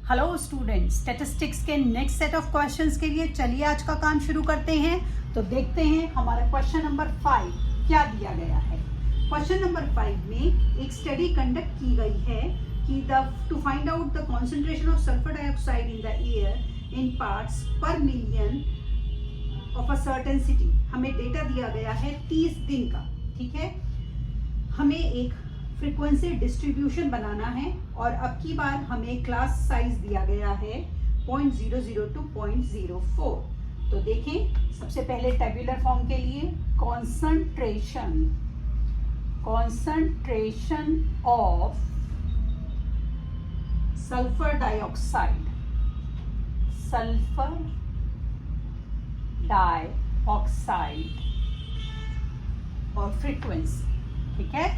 Hello students, statistics के next set of questions के लिए चलिए आज का काम शुरू करते हैं। तो देखते हैं हमारा क्वेश्चन नंबर 5 क्या दिया गया है। क्वेश्चन नंबर 5 में एक स्टडी कंडक्ट की गई है कि to find out the concentration of sulphur dioxide in the air in parts per million of a certain city. हमें डेटा दिया गया है 30 दिन का, ठीक है। हमें एक फ्रीक्वेंसी डिस्ट्रीब्यूशन बनाना है और अब की बार हमें क्लास साइज दिया गया है 0.00 to 0.04। तो देखें, सबसे पहले टेबुलर फॉर्म के लिए कॉन्सेंट्रेशन ऑफ सल्फर डाइऑक्साइड और फ्रीक्वेंसी, ठीक है।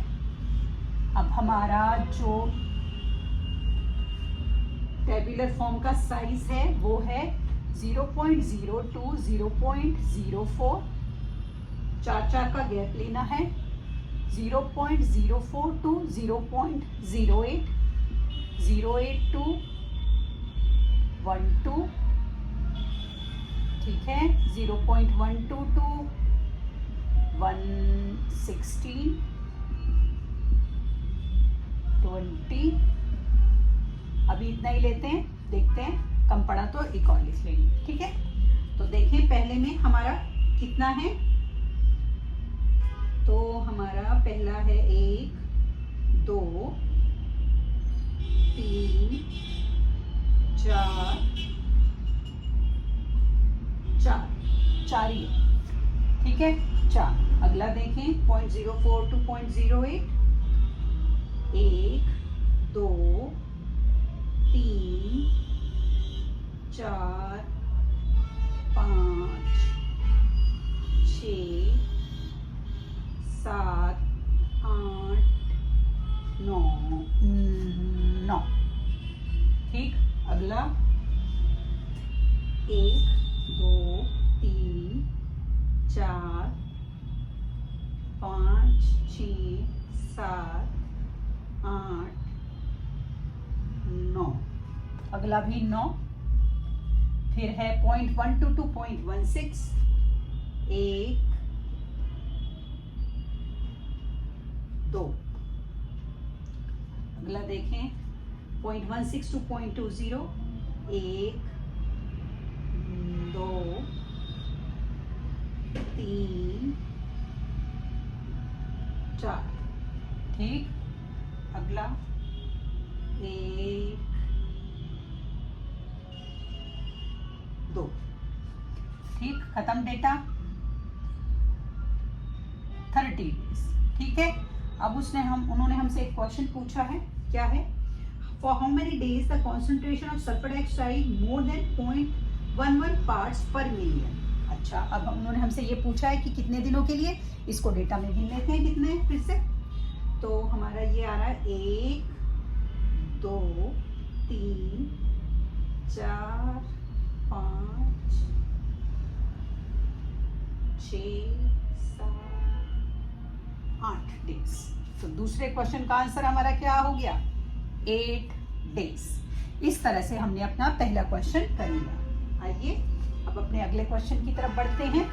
अब हमारा जो टेबुलर फॉर्म का साइज है वो है 0.0 to 0.04, 4 का गैप लेना है। 0.04 to 0.08, 08 to 12, ठीक है। 0.12 to 116, 20। अभी इतना ही लेते हैं, देखते हैं कम पड़ा तो एक और लिख लेंगे, ठीक है। तो देखें, पहले में हमारा कितना है। तो हमारा पहला है 1 2 3 4 4 ही है, ठीक है, 4। अगला देखें 0.04 to 0.08, 1 2 3 4 5 6 7 8 9, ठीक। अगला 1 2 3 4 5 6 7 8 9। अगला भी 9। फिर है 0.12 to 0.16, 1 2। अगला देखें 0.16 to 0.20, 1 2 3 4, ठीक। अगला 1 2, ठीक। खत्म डेटा। 30 डेज, ठीक है। अब उन्होंने हमसे एक क्वेश्चन पूछा है, क्या है, for how many days the concentration of sulphur dioxide more than 0.11 parts per million. अच्छा, अब उन्होंने हमसे ये पूछा है कि कितने दिनों के लिए। इसको डेटा में गिन लेते हैं कितने फिर से। तो हमारा ये आ रहा है 1 2 3 4 5 6 7 8 डेज। तो दूसरे क्वेश्चन का आंसर हमारा क्या हो गया, 8 डेज। इस तरह से हमने अपना पहला क्वेश्चन कर लिया। आइए अब अपने अगले क्वेश्चन की तरफ बढ़ते हैं।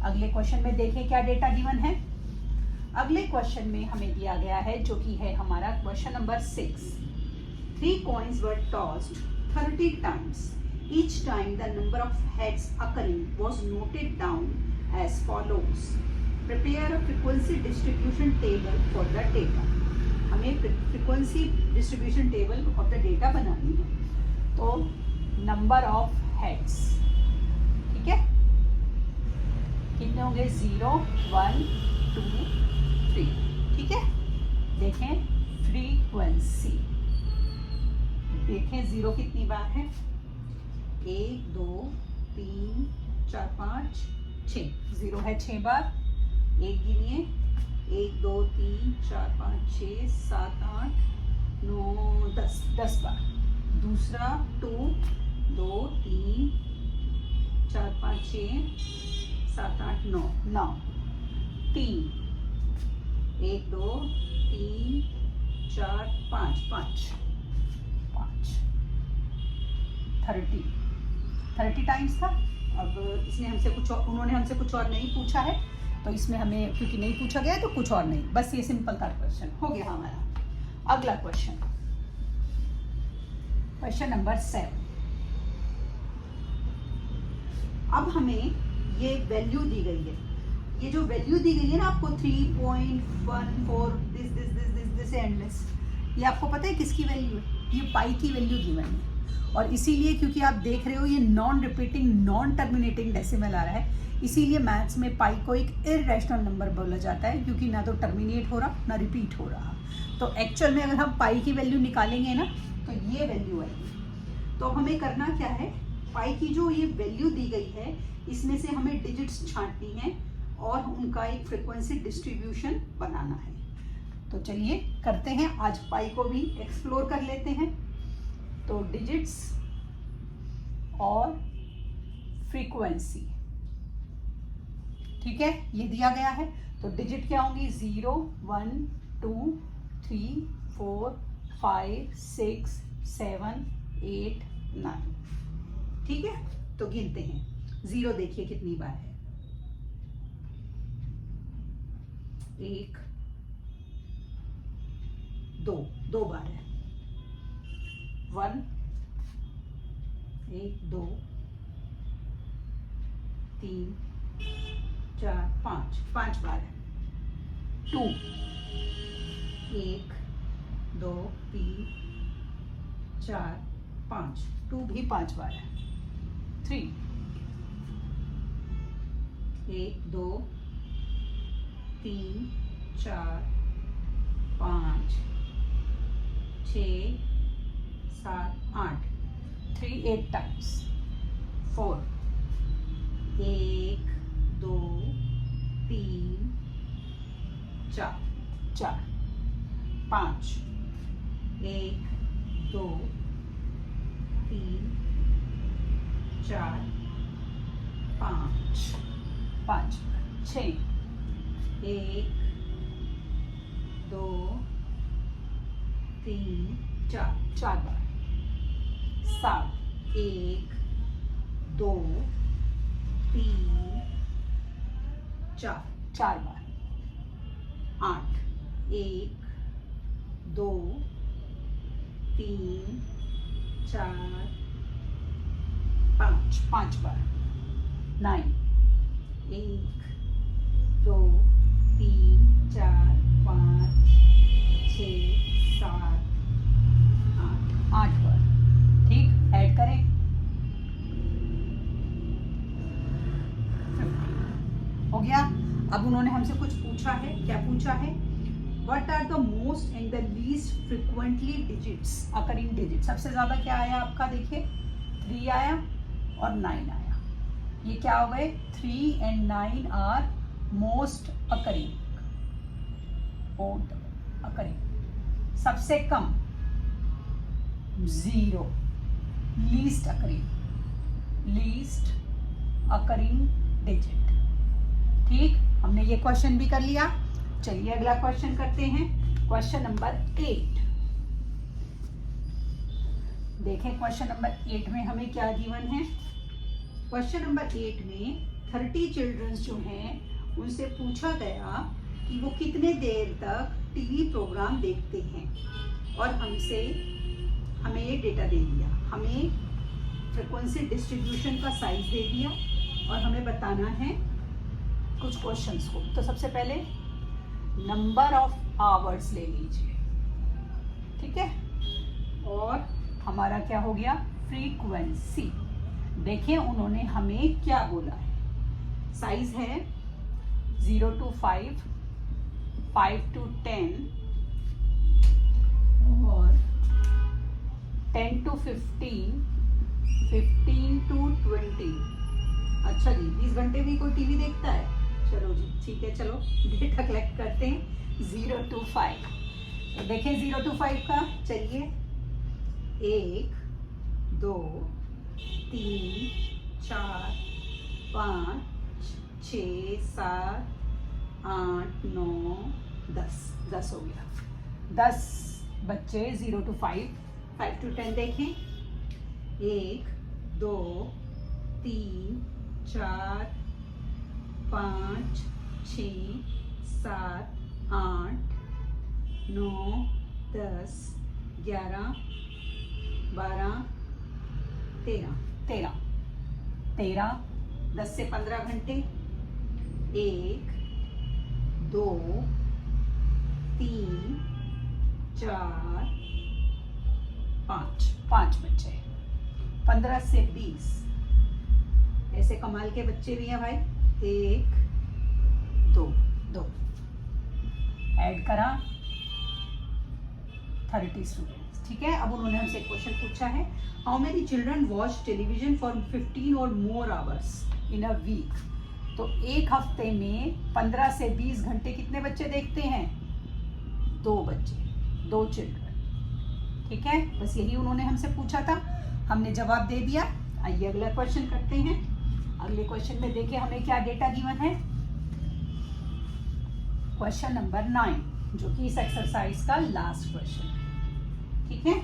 अगले क्वेश्चन में देखें क्या डेटा गिवन है। अगले क्वेश्चन में हमें दिया गया है, जो कि है हमारा question number 6। 3 coins were tossed 30 times. Each time the number of heads occurring was noted down as follows. Prepare a frequency distribution table for the data. हमें frequency distribution table of the data बनानी है। तो number of heads, ठीक है, कितने होंगे, 0 1 2 3, ठीक है। देखें फ्रीक्वेंसी, देखें 0 कितनी बार है, 1 2 3 4 5 6, 0 है 6 बार। एक गिनिए, 1 2 3 4 5 6 7 8 9 10 बार। दूसरा 2 2 3 4 5 6 7 8 9 3 1 2 3 4 5 5 30 टाइम्स था। अब इसने हमसे कुछ और, उन्होंने हमसे कुछ और नहीं पूछा है, तो इसमें हमें क्योंकि नहीं पूछा गया है तो कुछ और नहीं, बस ये सिंपल था क्वेश्चन, हो गया हमारा। अगला क्वेश्चन, क्वेश्चन नंबर 7। अब हमें ये वैल्यू दी गई है, ये जो वैल्यू दी गई है ना आपको 3.14 दिस एंडलेस, ये आपको पता है किसकी वैल्यू है? ये पाई की वैल्यू गिवन है, और इसीलिए क्योंकि आप देख रहे हो ये non repeating non terminating decimal आ रहा है, इसीलिए मैथ्स में पाई को एक इररेशनल नंबर बोला जाता है, क्योंकि ना तो टर्मिनेट हो रहा ना रिपीट हो रहा। तो एक्चुअल में अगर हम पाई की वैल्यू निकालेंगे ना तो ये वैल्यू आएगी। तो हमें करना क्या है, पाई की जो ये वैल्यू दी गई है इसमें से हमें डिजिट्स छांटनी है और उनका एक फ्रीक्वेंसी डिस्ट्रीब्यूशन बनाना है। तो चलिए करते हैं, आज पाई को भी एक्सप्लोर कर लेते हैं। तो डिजिट्स और फ्रीक्वेंसी, ठीक है, ये दिया गया है। तो डिजिट क्या होंगी? 0 1 2 3 4 5 6 7 8 9, ठीक है। तो गिनते हैं, 0 देखिए कितनी बार है, 1 2 बार है, 1 1 2 3 4 5 बार है, 2 1 2 3 4 5, 2 भी 5 बार है, 3 1 2 3 4 5 6 7 8, 3 8 टाइम्स, 4 1 2 3 4 5 1 2 3 4 5 5 6 1 2 3 4 बार, 7 1 2 3 4 बार, 8 1 2 3 4 5 बार, 9 1 2 3 4 5 6 7 8 बार, ठीक। ऐड करें, 50 हो गया। अब उन्होंने हमसे कुछ पूछा है, क्या पूछा है? What are the most and the least frequently digits occurring digits? सबसे ज्यादा क्या आया आपका? देखिए 3 आया और 9 आया। ये क्या हो गए? 3 and 9 are most occurring, सबसे कम 0, least occurring digit, ठीक। हमने ये क्वेश्चन भी कर लिया। चलिए अगला क्वेश्चन करते हैं, क्वेश्चन नंबर 8। देखें क्वेश्चन नंबर 8 में हमें क्या गिवन है। क्वेश्चन नंबर 8 में 30 चिल्ड्रंस जो हैं उनसे पूछा गया कि वो कितने देर तक टीवी प्रोग्राम देखते हैं, और हमें ये डेटा दे दिया, हमें फ्रीक्वेंसी डिस्ट्रीब्यूशन का साइज दे दिया, और हमें बताना है कुछ क्वेश्चंस को। तो सबसे पहले नंबर ऑफ आवर्स ले लीजिए, ठीक है, और हमारा क्या हो गया? फ्रीक्वेंसी। देखिए उन्होंने हमें क्या बोला है, साइज है 0 to 5, 5 to 10 और 10 to 15, 15 to 20। अच्छा जी, 20 घंटे भी कोई टीवी देखता है? चलो जी ठीक है, चलो डेटा कलेक्ट करते हैं। 0 to 5, तो देखें 0 to 5 का, चलिए 1 2 3 4 5 6 7 8 9 10 हो गया। 10 बच्चे 0 to 5, 5 to 10 देखें, 1 2 3 4 5 6 7 8 9 10 11 12 13 10 से 15 घंटे 1 2 3 4 5 बच्चे 15 से 20 ऐसे कमाल के बच्चे भी हैं भाई 1 2 ऐड करा 30 स्टूडेंट्स। ठीक है, अब उन्होंने हमसे क्वेश्चन पूछा है how many children watch television for 15 और मोर आवर्स इन अ वीक। तो एक हफ्ते में 15 से 20 घंटे कितने बच्चे देखते हैं? 2 बच्चे, 2 चिल्ड्रन। ठीक है, बस यही उन्होंने हमसे पूछा था, हमने जवाब दे दिया। आइए अगला क्वेश्चन करते हैं। अगले क्वेश्चन में देखिए हमें क्या डेटा गिवन है। क्वेश्चन नंबर 9 जो कि इस एक्सरसाइज का लास्ट क्वेश्चन है। ठीक है,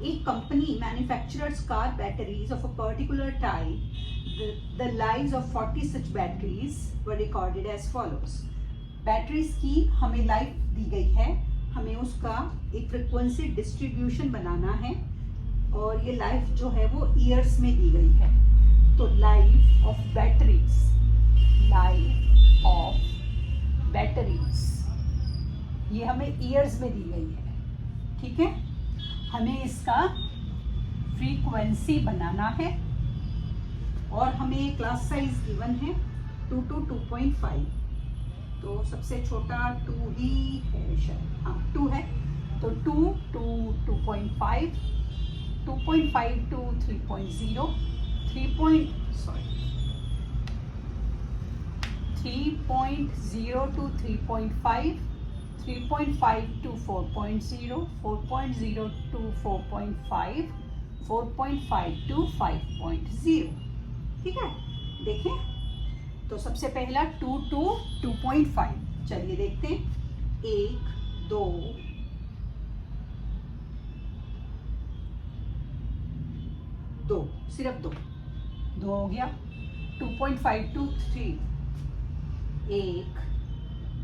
एक company manufacturers car batteries of a particular type, the lives of 40 such batteries were recorded as follows। Batteries की हमें लाइफ दी गई है, हमें उसका एक फ्रीक्वेंसी डिस्ट्रीब्यूशन बनाना है और ये लाइफ जो है वो ईयर्स में दी गई है। तो लाइफ ऑफ बैटरीज ये हमें ईयर्स में दी गई है। ठीक है, हमें इसका फ्रीक्वेंसी बनाना है और हमें क्लास साइज गिवन है 2 to 2.5। तो सबसे छोटा 2 ही है शायद, हाँ 2 है। तो 2 to 2.5, 2.5 to 3.0, 3.0 to 3.5, 3.5 to 4.0, 4.0 to 4.5, 4.5 to 5.0। ठीक है, देखें तो सबसे पहला 2 to 2.5। चलिए देखते हैं, 1 2 2, सिर्फ 2 हो गया। 2.5 to 3, 1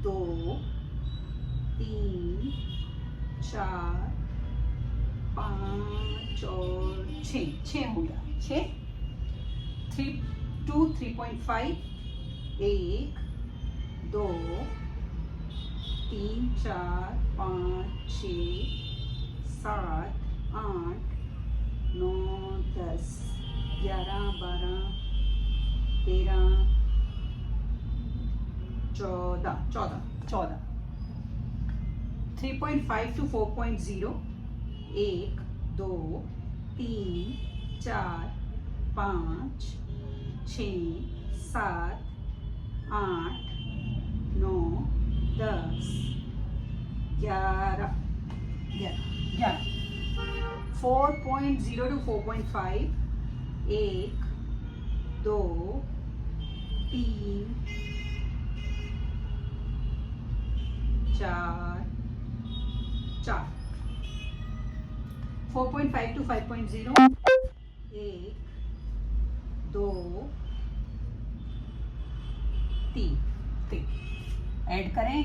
2 3 4 5 और 6 हो गया। 6 3 to 3.5, 1 2 3 4 5 6 7 8 9 10 11 12 13 14। 3.5 to 4.0, 1 2 3 4 5 6 7 8 9 10 11। 4.0 to 4.5, 1 2 3 4 4.5 to 5.0, 1 2 3 add करें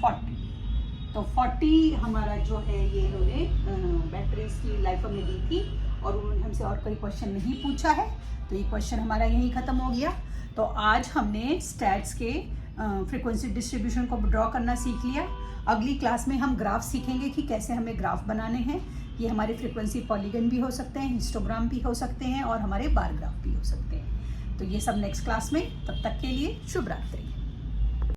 40। तो 40 हमारा जो है ये इन्होंने बैटरीज की लाइफ हमें दी थी और उन्होंने हमसे और कोई क्वेश्चन नहीं पूछा है। तो ये क्वेश्चन हमारा यहीं ख़त्म हो गया। तो आज हमने स्टैट्स के फ्रीक्वेंसी डिस्ट्रीब्यूशन को ड्रॉ करना सीख लिया। अगली क्लास में हम ग्राफ सीखेंगे कि कैसे हमें ग्राफ बनाने हैं। ये हमारे फ्रीक्वेंसी पॉलीगन भी हो सकते हैं, हिस्टोग्राम भी हो सकते हैं और हमारे बार ग्राफ भी हो सकते हैं। तो ये सब नेक्स्ट क्लास में। तब तक के लिए शुभ रात्रि।